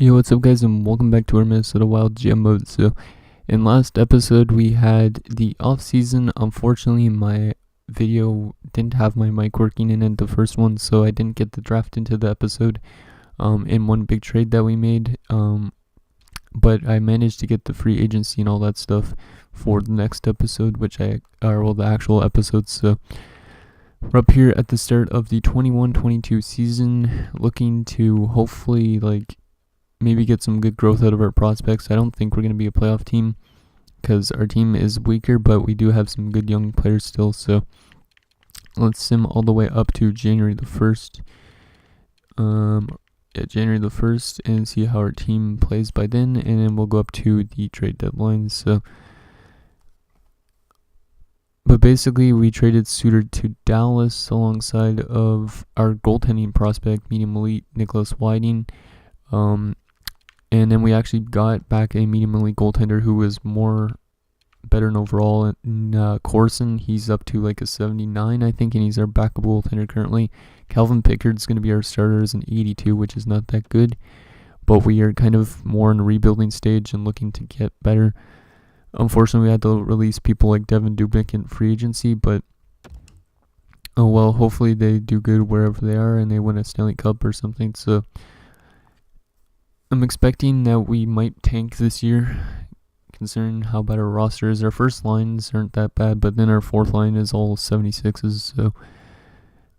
Yo, what's up guys, and welcome back to our Minnesota Wild GM mode. So, in last episode we had the off season. Unfortunately, my video didn't have my mic working in it, the first one, so I didn't get the draft into the episode in one big trade that we made. But I managed to get the free agency and all that stuff for the next episode, the actual episode. So, we're up here at the start of the 21-22 season, looking to hopefully maybe get some good growth out of our prospects. I don't think we're going to be a playoff team because our team is weaker, but we do have some good young players still. So let's sim all the way up to January the 1st. January the 1st, and see how our team plays by then, and then we'll go up to the trade deadline. But basically, we traded Suter to Dallas alongside of our goaltending prospect, medium elite Nicholas Whiting. And then we actually got back a medium elite goaltender who was better in overall. Corson, he's up to like a 79, I think, and he's our backup goaltender currently. Calvin Pickard's going to be our starter as an 82, which is not that good. But we are kind of more in a rebuilding stage and looking to get better. Unfortunately, we had to release people like Devin Dubnyk in free agency, but oh well, hopefully they do good wherever they are and they win a Stanley Cup or something. So I'm expecting that we might tank this year, considering how bad our roster is. Our first lines aren't that bad, but then our fourth line is all 76s, so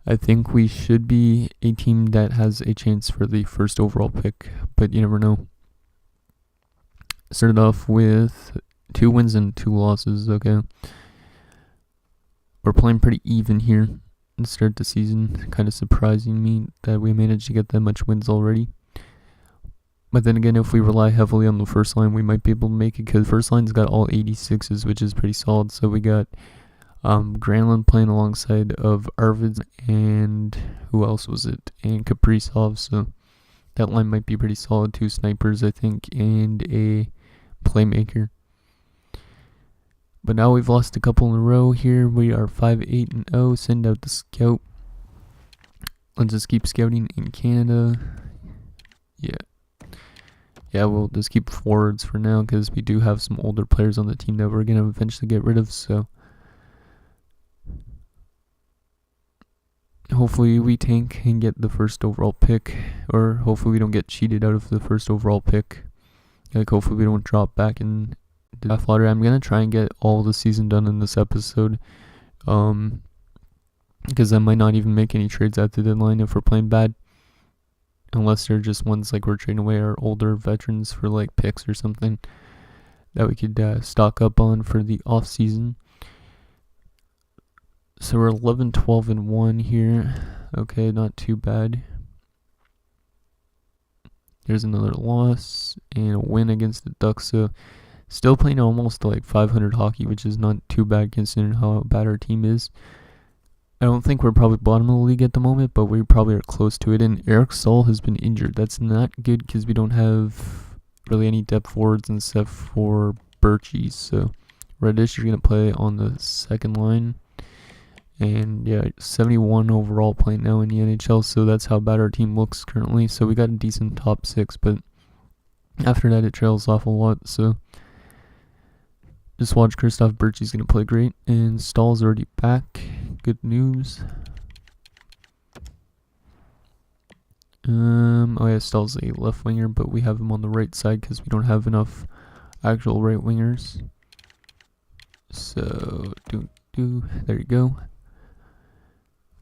I think we should be a team that has a chance for the first overall pick, but you never know. Started off with 2 wins and 2 losses, okay. We're playing pretty even here to start the season, kind of surprising me that we managed to get that much wins already. But then again, if we rely heavily on the first line, we might be able to make it, because first line's got all 86s, which is pretty solid. So we got Granlund playing alongside of Arvids, and who else was it? And Kaprizov. So that line might be pretty solid. 2 snipers, I think, and a playmaker. But now we've lost a couple in a row here. We are 5-8-0. Send out the scout. Let's just keep scouting in Canada. Yeah, we'll just keep forwards for now, because we do have some older players on the team that we're going to eventually get rid of. So hopefully we tank and get the first overall pick, or hopefully we don't get cheated out of the first overall pick. Hopefully we don't drop back in the draft lottery. I'm going to try and get all the season done in this episode, because I might not even make any trades at the deadline if we're playing bad. Unless they're just ones like we're trading away our older veterans for like picks or something that we could stock up on for the off season. So we're 11-12-1 here. Okay, not too bad. There's another loss and a win against the Ducks. So still playing almost like 500 hockey, which is not too bad considering how bad our team is. I don't think we're probably bottom of the league at the moment, but we probably are close to it. And Eric Stahl has been injured. That's not good, because we don't have really any depth forwards except for Birchie. So Reddish is going to play on the second line. And yeah, 71 overall playing now in the NHL. So that's how bad our team looks currently. So we got a decent top 6, but after that it trails off a lot. So just watch. Christoph Birchie's going to play great. And Stahl's already back. Good news. Oh yeah, Stahl's a left winger, but we have him on the right side because we don't have enough actual right wingers. So, there you go.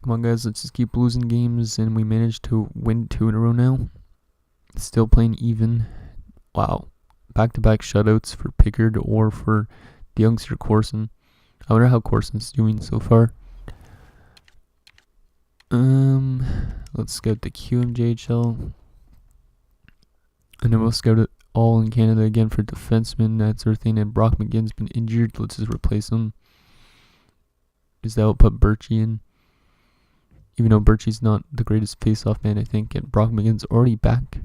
Come on guys, let's just keep losing games, and we managed to win 2 in a row now. Still playing even. Wow. Back-to-back shutouts for Pickard or for the youngster Corson. I wonder how Corson's doing so far. Let's scout the QMJHL. And then we'll scout it all in Canada again for defensemen, that sort of thing. And Brock McGinn's been injured. Let's just replace him. Is that will put Birchie in. Even though Birchie's not the greatest face-off man, I think. And Brock McGinn's already back.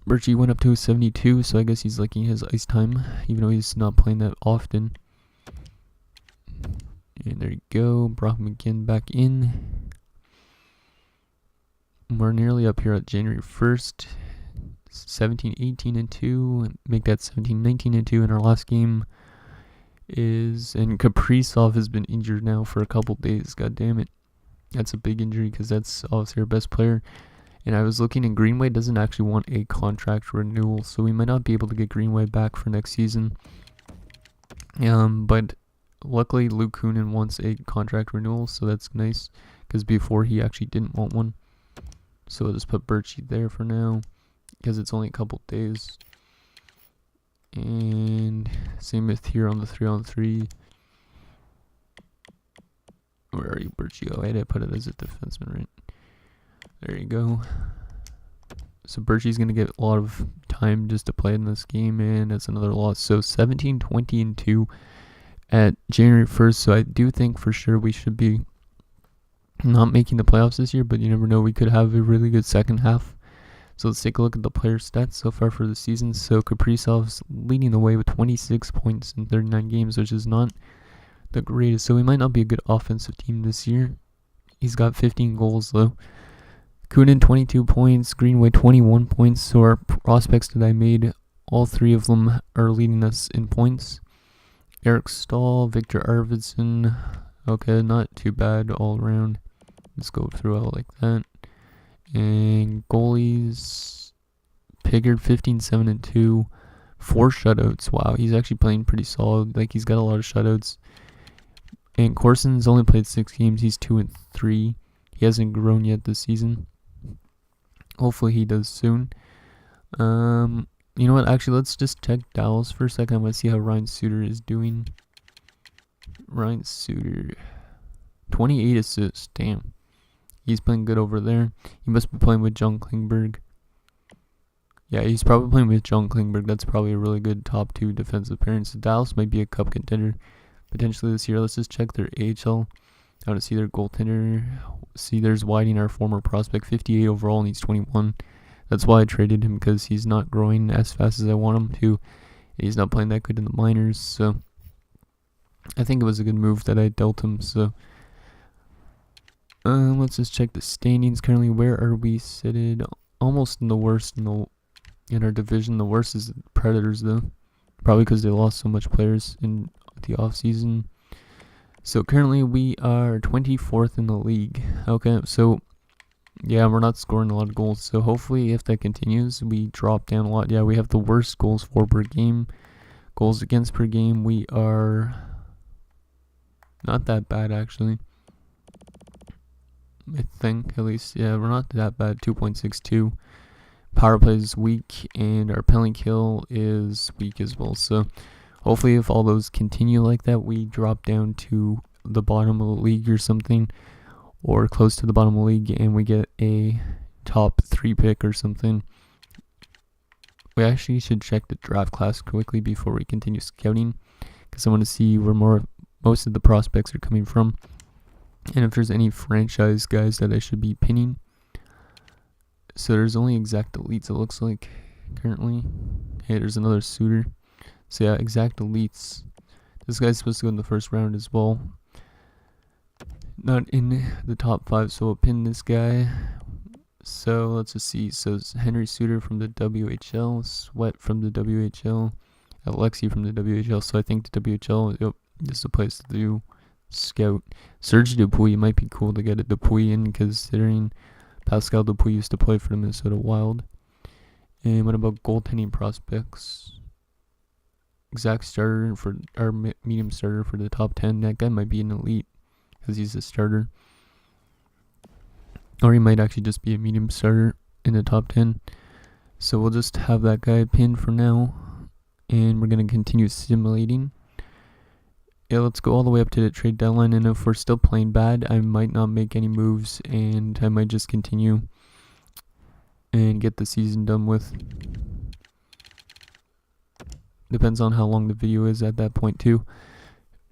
Birchie went up to 72, so I guess he's liking his ice time, even though he's not playing that often. And there you go, Brock McGinn back in. we're nearly up here at January 1st. 17-18-2, make that 17-19-2 in our last game is, and Kaprizov has been injured now for a couple days. God damn it, that's a big injury because that's obviously our best player. And I was looking, and Greenway doesn't actually want a contract renewal, so we might not be able to get Greenway back for next season. But luckily Luke Kunin wants a contract renewal, so that's nice, because before he actually didn't want one. So I'll just put Birchie there for now, because it's only a couple days. And same with here on the 3-on-3. Where are you, Birchie? Oh, I had to put it as a defenseman, right? There you go. So Birchie's going to get a lot of time just to play in this game, and that's another loss. So 17-20-2 at January 1st. So I do think for sure we should be not making the playoffs this year, but you never know. We could have a really good second half. So let's take a look at the player stats so far for the season. So Kaprizov's leading the way with 26 points in 39 games, which is not the greatest. So we might not be a good offensive team this year. He's got 15 goals though. Kunin 22 points, Greenway 21 points. So our prospects that I made, all three of them are leading us in points. Eric Stahl, Victor Arvidsson. Okay, not too bad all around. Let's go through it like that. And goalies, Piggard 15-7-2, 4 shutouts. Wow, he's actually playing pretty solid. Like, he's got a lot of shutouts. And Corson's only played 6 games. He's 2-3. He hasn't grown yet this season. Hopefully he does soon. You know what? Actually, let's just check Dallas for a second. I want to see how Ryan Suter is doing. Ryan Suter, 28 assists. Damn. He's playing good over there. He must be playing with John Klingberg. Yeah, he's probably playing with John Klingberg. That's probably a really good top 2 defensive pairing. So Dallas might be a cup contender potentially this year. Let's just check their AHL. I want to see their goaltender. See, there's Whiting, our former prospect, 58 overall, and he's 21. That's why I traded him, because he's not growing as fast as I want him to. He's not playing that good in the minors, so I think it was a good move that I dealt him. So let's just check the standings currently. Where are we seated? Almost in the worst in our division. The worst is the Predators, though, probably because they lost so much players in the off season. So currently we are 24th in the league. Okay, so yeah, we're not scoring a lot of goals. So hopefully if that continues, we drop down a lot. Yeah, we have the worst goals for per game. Goals against per game, we are not that bad, actually. I think, at least. Yeah, we're not that bad. 2.62. Power play is weak, and our penalty kill is weak as well. So hopefully if all those continue like that, we drop down to the bottom of the league or something, or close to the bottom of the league, and we get a top 3 pick or something. We actually should check the draft class quickly before we continue scouting, because I want to see where most of the prospects are coming from, and if there's any franchise guys that I should be pinning. So there's only exact elites, it looks like, currently. Hey, there's another Suter. So yeah, exact elites. This guy's supposed to go in the first round as well. Not in the top 5, so we'll pin this guy. So let's just see. So it's Henry Suter from the WHL, Sweat from the WHL, Alexi from the WHL. So I think the WHL, yep, this is the place to do scout. Serge Dupuis, might be cool to get a Dupuis in, considering Pascal Dupuis used to play for the Minnesota Wild. And what about goaltending prospects? Exact starter for our medium starter for the top 10. That guy might be an elite because he's a starter, or he might actually just be a medium starter in the top 10. So we'll just have that guy pinned for now, and we're going to continue simulating. Yeah, let's go all the way up to the trade deadline, and if we're still playing bad, I might not make any moves, and I might just continue and get the season done with. Depends on how long the video is at that point too.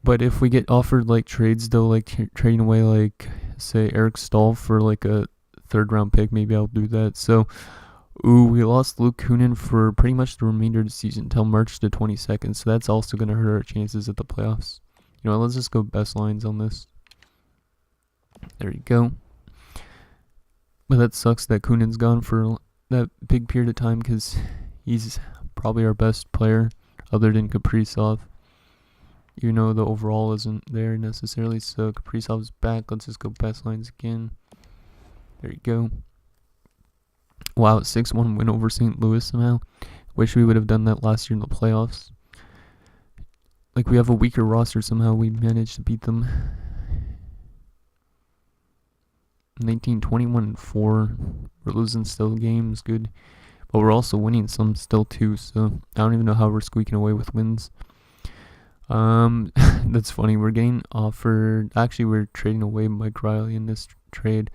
But if we get offered like trades though, like trading away like say Eric Stahl for like a 3rd round pick, maybe I'll do that. So we lost Luke Kunin for pretty much the remainder of the season until March the 22nd. So that's also going to hurt our chances at the playoffs. You know, let's just go best lines on this. There you go. But that sucks that Kunin's gone for that big period of time because he's probably our best player other than Kaprizov. Even though the overall isn't there necessarily. So Kaprizov's back. Let's just go best lines again. There you go. Wow, 6-1 win over St. Louis somehow. Wish we would have done that last year in the playoffs. Like, we have a weaker roster, somehow we managed to beat them. 19-21-4. We're losing still games, good. But we're also winning some still too, so I don't even know how we're squeaking away with wins. That's funny. We're getting offered... Actually, we're trading away Mike Riley in this trade.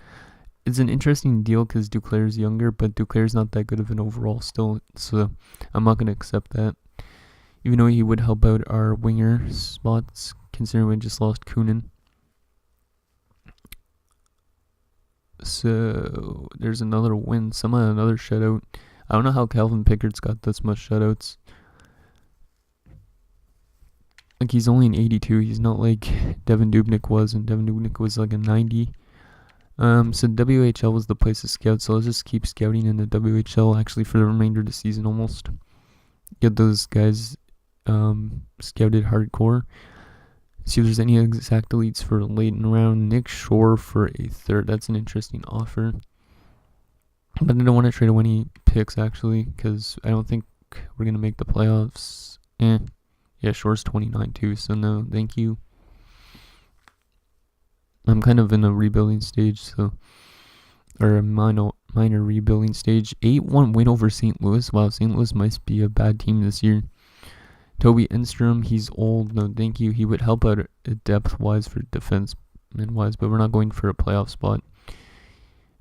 It's an interesting deal because Duclair's younger, but Duclair's not that good of an overall still, so I'm not going to accept that. Even though he would help out our winger spots, considering we just lost Kunin. So, there's another win. Somehow another shutout. I don't know how Calvin Pickard's got this much shutouts. Like, he's only an 82. He's not like Devin Dubnyk was, and Devin Dubnyk was like a 90. So WHL was the place to scout, so let's just keep scouting in the WHL actually for the remainder of the season almost. Get those guys scouted hardcore. See if there's any exact deletes for late in the round. Nick Shore for a third. That's an interesting offer. But I don't want to trade away any picks actually, because I don't think we're going to make the playoffs. Yeah, Shore's 29 too, so no, thank you. I'm kind of in a rebuilding stage, or a minor rebuilding stage. 8-1 win over St. Louis. Wow, St. Louis might be a bad team this year. Toby Enstrom, he's old. No, thank you. He would help out depth-wise for defenseman-wise, but we're not going for a playoff spot.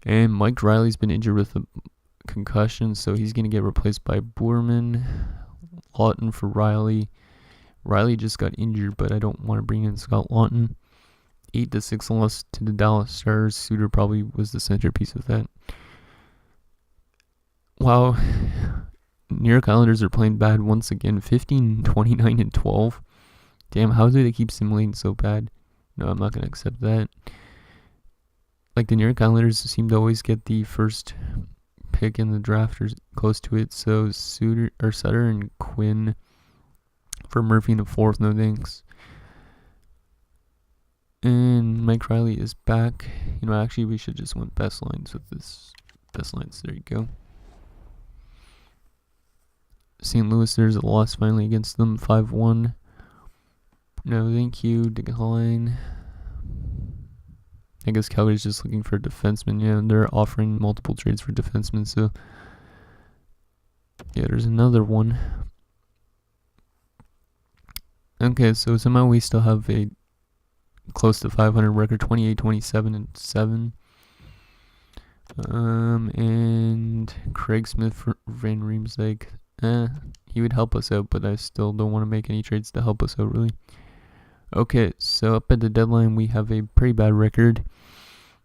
And Mike Riley's been injured with a concussion, so he's going to get replaced by Boorman. Lawton for Riley. Riley just got injured, but I don't want to bring in Scott Lawton. 8-6 loss to the Dallas Stars. Suter probably was the centerpiece of that. Wow. New York Islanders are playing bad once again. 15, 29, and 12. Damn, how do they keep simulating so bad? No, I'm not going to accept that. Like, the New York Islanders seem to always get the first pick in the draft or close to it. So, Suter and Quinn for Murphy in the fourth. No thanks. And Mike Riley is back. You know, actually, we should just went best lines with this. Best lines, there you go. St. Louis, there's a loss finally against them, 5-1. No, thank you, decline. I guess Calgary's just looking for a defenseman. Yeah, they're offering multiple trades for defensemen, so... Yeah, there's another one. Okay, so somehow we still have a close to 500 record, 28, 27, and 7. And Craig Smith for Van Riemsdyk. He would help us out, but I still don't want to make any trades to help us out, really. Okay, so up at the deadline, we have a pretty bad record.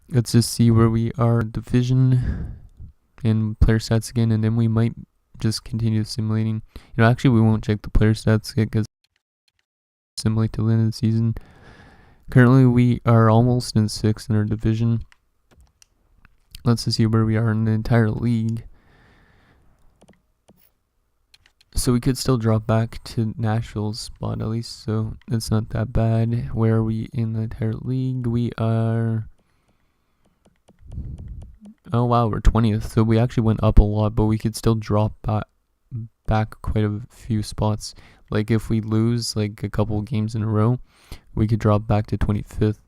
Let's just see where we are division and player stats again, and then we might just continue simulating. You know, actually, we won't check the player stats because simulate till the end of the season. Currently, we are almost in 6th in our division. Let's just see where we are in the entire league. So we could still drop back to Nashville's spot at least, so it's not that bad. Where are we in the entire league? We are... Oh wow, we're 20th, so we actually went up a lot, but we could still drop back quite a few spots. Like if we lose like a couple games in a row, we could drop back to 25th.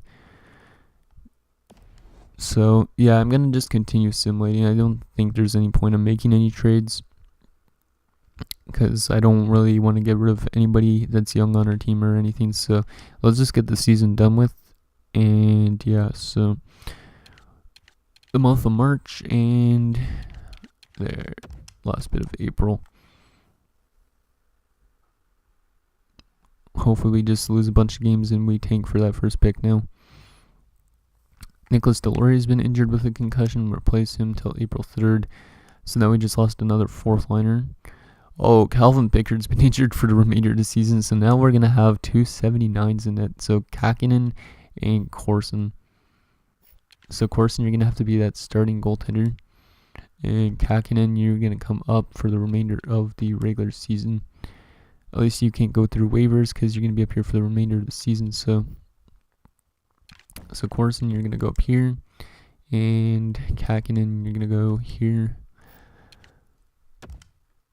So yeah, I'm going to just continue simulating. I don't think there's any point in making any trades, because I don't really want to get rid of anybody that's young on our team or anything. So let's just get the season done with. And yeah, so the month of March and there, last bit of April. Hopefully we just lose a bunch of games and we tank for that first pick now. Nicholas Delory has been injured with a concussion. Replace him till April 3rd. So now we just lost another fourth liner. Oh, Calvin Pickard's been injured for the remainder of the season. So now we're going to have two 79s in it. So Kakinen and Corson. So Corson, you're going to have to be that starting goaltender. And Kakinen, you're going to come up for the remainder of the regular season. At least you can't go through waivers because you're going to be up here for the remainder of the season. So Corson, you're going to go up here. And Kakinen, you're going to go here.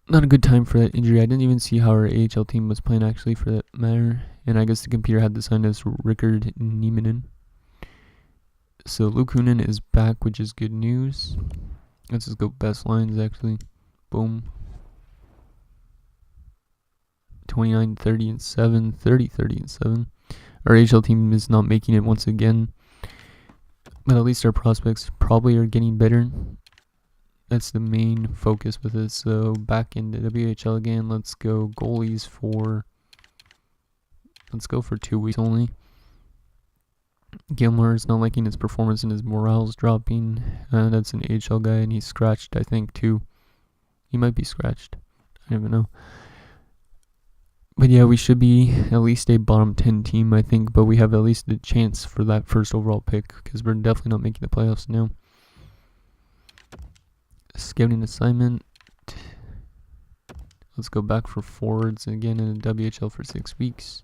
Not a good time for that injury. I didn't even see how our AHL team was playing, actually, for that matter. And I guess the computer had the sign as Rickard Nieminen. So Luke Kunin is back, which is good news. Let's just go best lines, actually. Boom. 29, 30, and 7. 30, 30, and 7. Our AHL team is not making it once again. But at least our prospects probably are getting better. That's the main focus with it. So back in the WHL again. Let's go goalies for... Let's go for 2 weeks only. Gilmore is not liking his performance and his morale's dropping. That's an AHL guy, and he's scratched, I think, too. He might be scratched. I don't even know. But yeah, we should be at least a bottom 10 team, I think. But we have at least a chance for that first overall pick, because we're definitely not making the playoffs now. Scouting assignment. Let's go back for forwards again in the WHL for 6 weeks.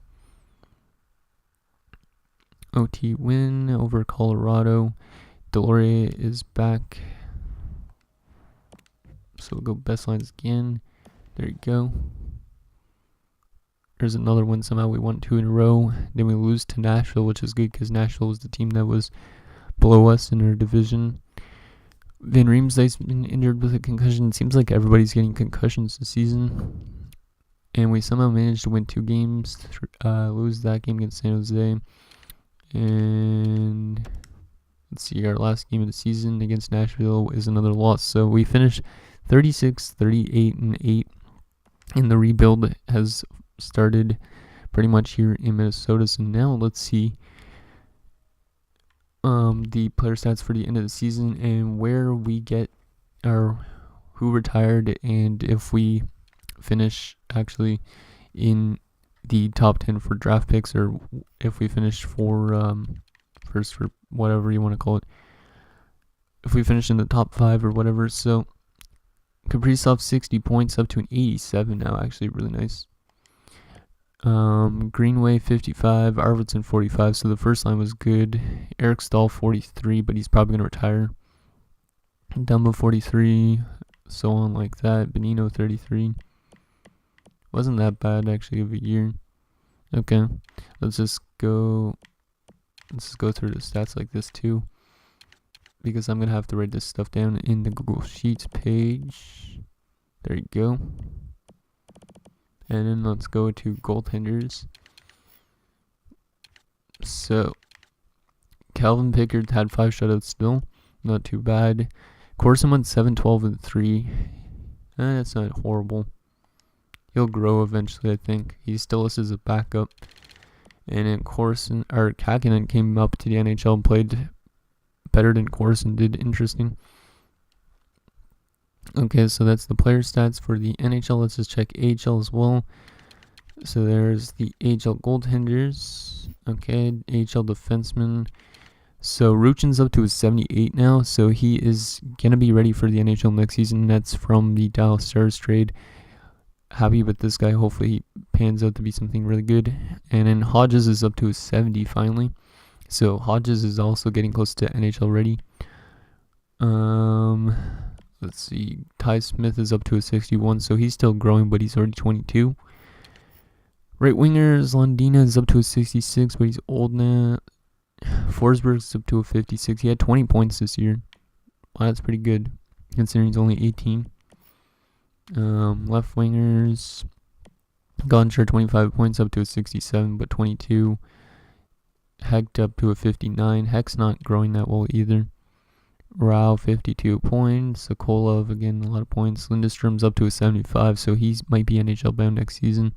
OT win over Colorado. Delorier is back. So we'll go best lines again. There you go. There's another win. Somehow we won 2 in a row. Then we lose to Nashville, which is good because Nashville was the team that was below us in our division. Van Riemsdyk's been injured with a concussion. It seems like everybody's getting concussions this season. And we somehow managed to win 2 games. Lose that game against San Jose. And let's see, our last game of the season against Nashville is another loss. So we finished 36, 38, and 8. And the rebuild has started pretty much here in Minnesota. So now let's see the player stats for the end of the season and where we get our who retired and if we finish actually in the top 10 for draft picks, or if we finish for first for whatever you want to call it. If we finish in the top 5 or whatever. So Kaprizov 60 points up to an 87 now, actually really nice. Greenway 55, Arvidsson 45, so the first line was good. Eric Stahl 43, but he's probably going to retire. Dumbo 43, so on like that. Benino 33. Wasn't that bad actually of a year. Okay, let's just go through the stats like this too, because I'm going to have to write this stuff down in the Google Sheets page. There you go. And then let's go to goaltenders. So, Calvin Pickard had 5 shutouts still. Not too bad. Corson went 7, 12, and 3. That's not horrible. He'll grow eventually, I think. He's still listed as a backup. And then Kakinen came up to the NHL and played better than Corson did. Interesting. Okay, so that's the player stats for the NHL. Let's just check AHL as well. So there's the AHL goaltenders. Okay, AHL defenseman. So Ruchin's up to his 78 now, so he is going to be ready for the NHL next season. That's from the Dallas Stars trade. Happy with this guy. Hopefully he pans out to be something really good. And then Hodges is up to his 70 finally. So Hodges is also getting close to NHL ready. Let's see. Ty Smith is up to a 61, so he's still growing, but he's already 22. Right wingers, Londina is up to a 66, but he's old now. Forsberg's up to a 56. He had 20 points this year. Wow, that's pretty good, considering he's only 18. Left wingers, Gonchar 25 points up to a 67, but 22. Hecht up to a 59. Hecht's not growing that well either. Rao 52 points. Sokolov again a lot of points. Lindstrom's up to a 75, so he might be NHL bound next season.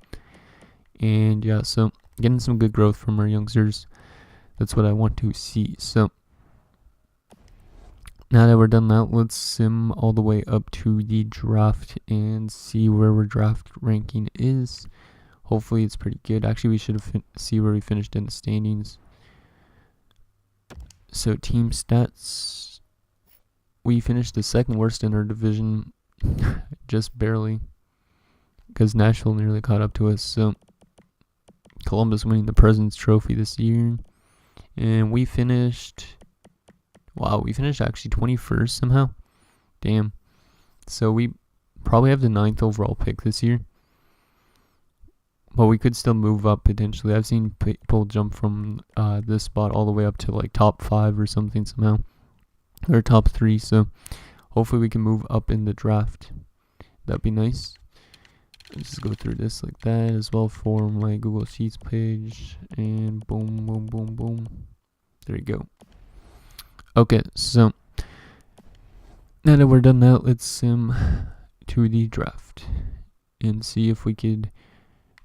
And yeah, so getting some good growth from our youngsters. That's what I want to see. So now that we're done that, let's sim all the way up to the draft and see where our draft ranking is. Hopefully it's pretty good. Actually, we should see where we finished in the standings. So team stats, we finished the second worst in our division, just barely, because Nashville nearly caught up to us. So Columbus winning the President's Trophy this year, and we finished actually 21st somehow. Damn. So we probably have the 9th overall pick this year, but we could still move up potentially. I've seen people jump from this spot all the way up to like top 5 or something somehow, or top 3. So hopefully we can move up in the draft. That'd be nice. Let's just go through this like that as well for my Google Sheets page, and boom, boom, boom, boom. There you go. Okay, so now that we're done that, let's sim to the draft and see if we could.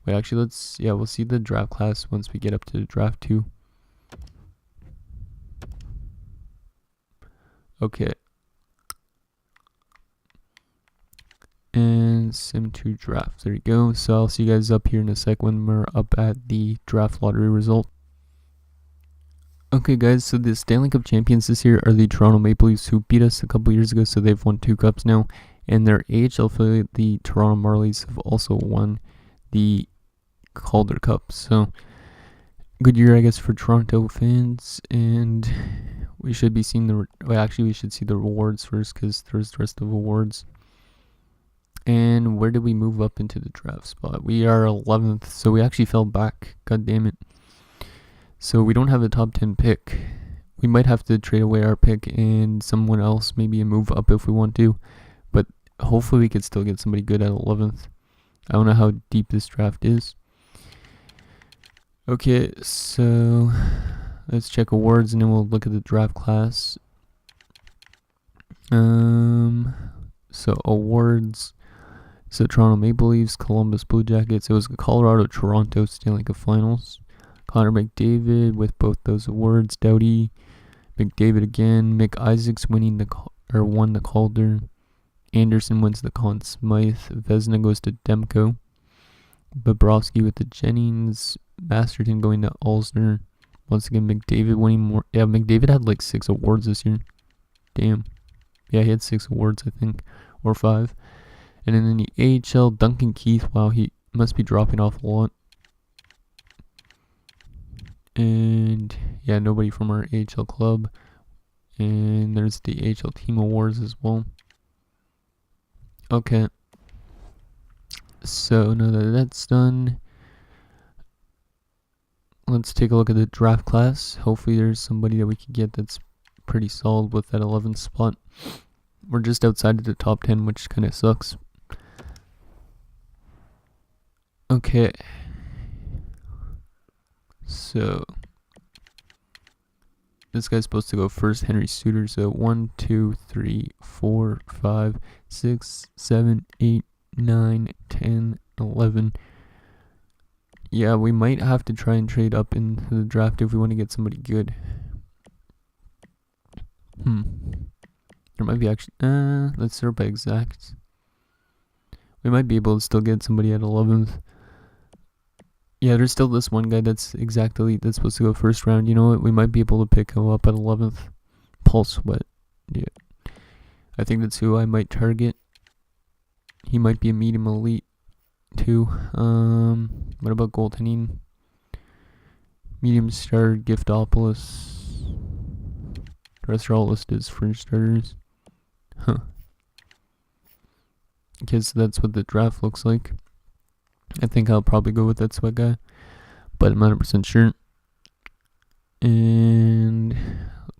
Wait, actually, we'll see the draft class once we get up to the draft 2. Okay. And sim to draft. There you go. So I'll see you guys up here in a sec when we're up at the draft lottery result. Okay, guys, so the Stanley Cup champions this year are the Toronto Maple Leafs, who beat us a couple years ago, so they've won 2 cups now. And their AHL affiliate, the Toronto Marlies, have also won the Calder Cup. So good year, I guess, for Toronto fans. And we should be seeing we should see the rewards first, because there's the rest of awards. And where did we move up into the draft spot? We are 11th, so we actually fell back. God damn it. So we don't have a top 10 pick. We might have to trade away our pick and someone else, maybe move up if we want to. But hopefully we could still get somebody good at 11th. I don't know how deep this draft is. Okay, so let's check awards and then we'll look at the draft class. So awards. So Toronto Maple Leafs, Columbus Blue Jackets. It was Colorado-Toronto Stanley Cup Finals. Connor McDavid with both those awards. Doughty, McDavid again. Mick Isaacs won the Calder. Anderson wins the Conn Smythe. Vezina goes to Demko. Bobrovsky with the Jennings. Masterton going to Alsner. Once again, McDavid winning more. Yeah, McDavid had like 6 awards this year. Damn. Yeah, he had 6 awards, I think. Or 5. And then in the AHL, Duncan Keith. Wow, he must be dropping off a lot. And yeah, nobody from our AHL club. And there's the AHL team awards as well. Okay. So now that that's done, let's take a look at the draft class. Hopefully there's somebody that we can get that's pretty solid with that 11th spot. We're just outside of the top 10, which kind of sucks. Okay. So this guy's supposed to go first, Henry Suter. So 1, 2, 3, 4, 5, 6, 7, 8, 9, 10, 11. Yeah, we might have to try and trade up into the draft if we want to get somebody good. There might be actually, let's start by exact. We might be able to still get somebody at 11th. Yeah, there's still this one guy that's exact elite that's supposed to go first round. You know what? We might be able to pick him up at 11th. Paul Sweat. Yeah. I think that's who I might target. He might be a medium elite too. What about goaltending? Medium star, Giftopoulos. The rest are all listed as fringe starters. Huh. Because that's what the draft looks like. I think I'll probably go with that Sweat guy, but I'm not 100% sure. And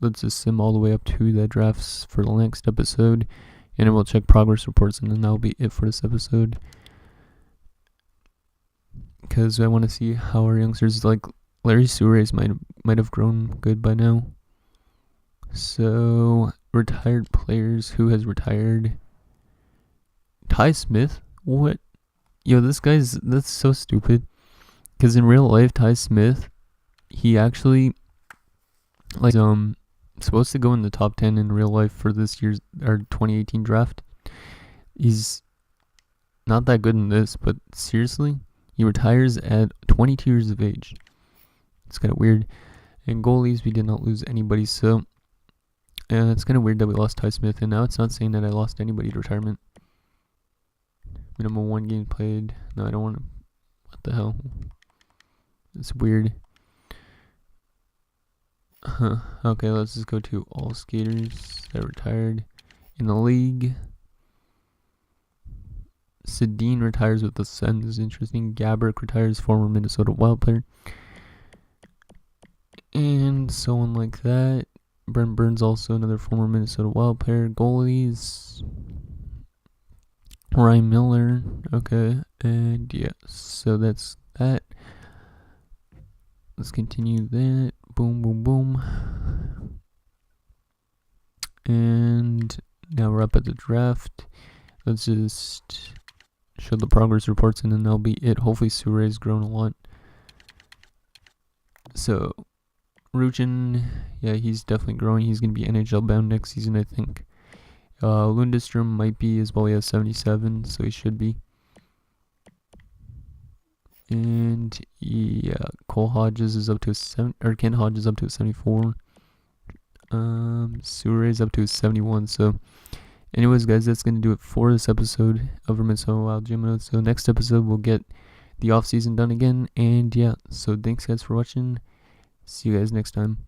let's just sim all the way up to the drafts for the next episode, and then we'll check progress reports, and then that'll be it for this episode. Because I want to see how our youngsters, like Larry Suarez, might have grown good by now. So retired players, who has retired? Ty Smith? What? Yo, that's so stupid. Because in real life, Ty Smith, he actually, like, supposed to go in the top 10 in real life for this year's, our 2018 draft. He's not that good in this, but seriously, he retires at 22 years of age. It's kind of weird. And goalies, we did not lose anybody, so it's kind of weird that we lost Ty Smith, and now it's not saying that I lost anybody to retirement. Minimum 1 game played. No, I don't want to. What the hell? It's weird. Okay, let's just go to all skaters that retired in the league. Sedin retires with the Sens. Interesting. Gabrick retires, former Minnesota Wild player. And so on like that. Brent Burns, also another former Minnesota Wild player. Goalies. Ryan Miller. Okay. And yeah, so that's that. Let's continue that. Boom, boom, boom. And now we're up at the draft. Let's just show the progress reports, and then that'll be it. Hopefully Sure's grown a lot. So Ruchin, yeah, he's definitely growing. He's going to be NHL bound next season, I think. Lundestrom might be as well. He has 77, so he should be. And yeah, Cole Hodges is up to Ken Hodges is up to 74. Sure is up to 71. So anyways, guys, that's going to do it for this episode of Minnesota Wild Gym. So next episode, we'll get the off season done again. And yeah, so thanks guys for watching. See you guys next time.